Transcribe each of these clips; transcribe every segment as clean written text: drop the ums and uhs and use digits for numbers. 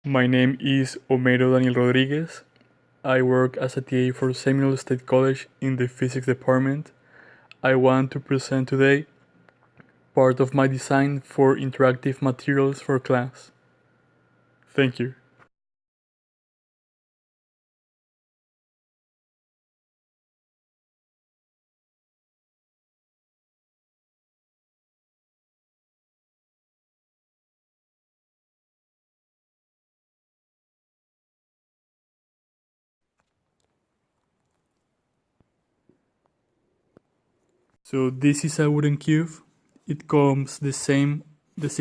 My name is Homero Daniel Rodriguez. I work as a TA for Seminole State College in the physics department. I want to present today part of my design for interactive materials for class. Thank you. So this is a wooden cube. It comes the same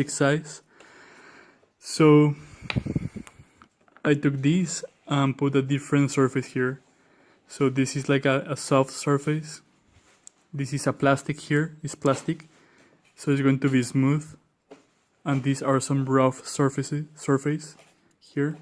size. So I took this and put a different surface here. So this is like a soft surface. This is a plastic here, it's plastic. So it's going to be smooth. And these are some rough surface here.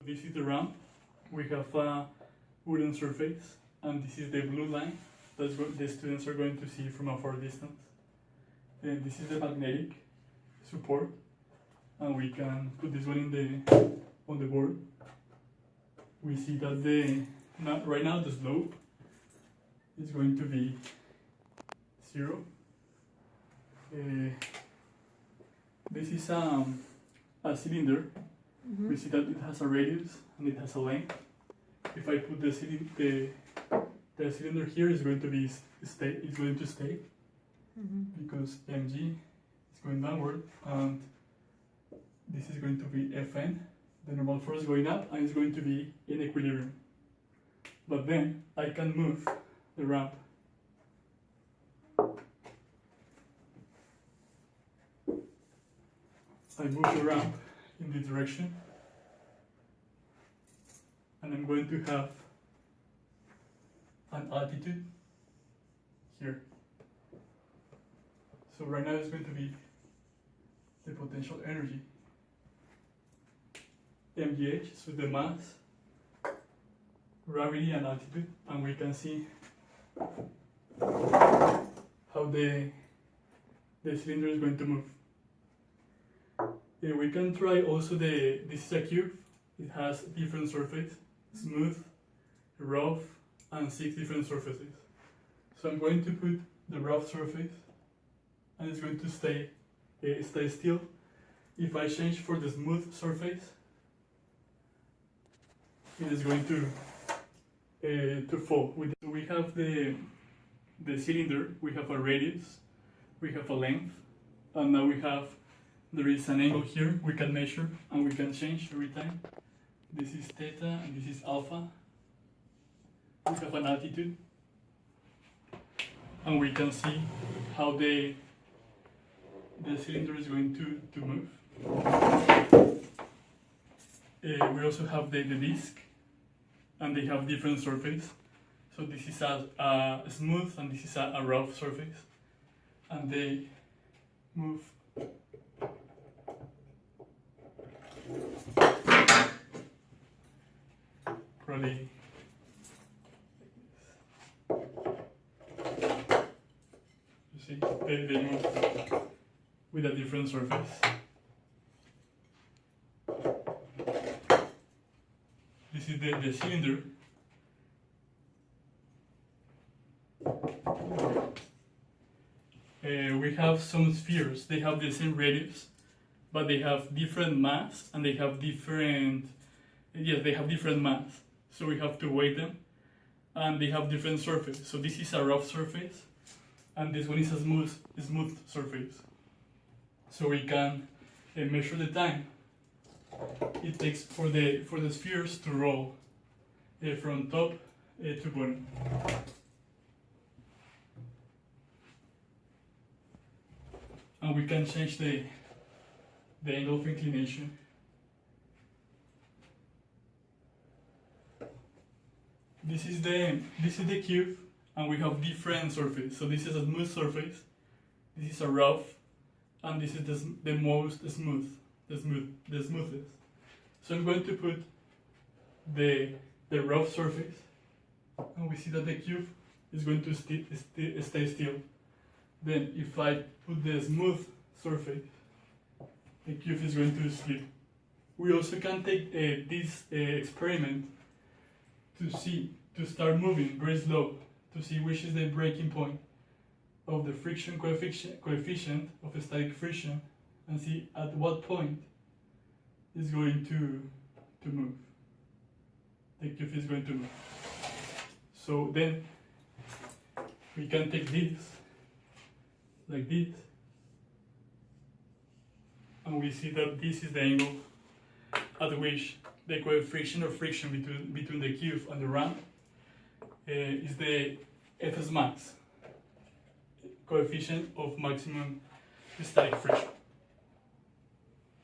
This is the ramp. We have a wooden surface, and this is the blue line that the students are going to see from a far distance. And this is the magnetic support, and we can put this one on the board. We see that right now the slope is going to be 0. This is a cylinder. Mm-hmm. We see that it has a radius and it has a length. If I put the cylinder here, it's going to stay. Mm-hmm. Because mg is going downward, and this is going to be Fn, the normal force going up, and it's going to be in equilibrium. But then I can move the ramp. I move the ramp in this direction, and I'm going to have an altitude here. So right now it's going to be the potential energy, mgh, so the mass, gravity, and altitude, and we can see how the cylinder is going to move. We can try also this is a cube. It has different surfaces, smooth, rough, and 6 different surfaces. So I'm going to put the rough surface, and it's going to stay still. If I change for the smooth surface, it is going to fall. We have the cylinder, we have a radius, we have a length, and now there is an angle here we can measure and we can change every time. This is theta and this is alpha. We have an altitude, and we can see how the cylinder is going to move. We also have the disc, and they have different surface. So this is a smooth and this is a rough surface, and they move. Probably you see they move with a different surface. This is the cylinder. We have some spheres. They have the same radius, but they have different mass, and they have different mass. So we have to weigh them, and they have different surface. So this is a rough surface, and this one is a smooth surface. So we can measure the time it takes for the spheres to roll from top to bottom. And we can change the angle of inclination. This is the cube, and we have different surface. So this is a smooth surface, this is a rough, and this is the most smooth, the smoothest. So I'm going to put the rough surface, and we see that the cube is going to stay still. Then if I put the smooth surface, the cube is going to slip. We also can take this experiment to start moving very slow, to see which is the breaking point of the friction coefficient of static friction, and see at what point it's going to move. The cube is going to move. So then we can take this, like this, and we see that this is the angle at which the coefficient of friction between the cube and the ramp is the Fs max, coefficient of maximum static friction.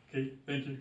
Okay, thank you.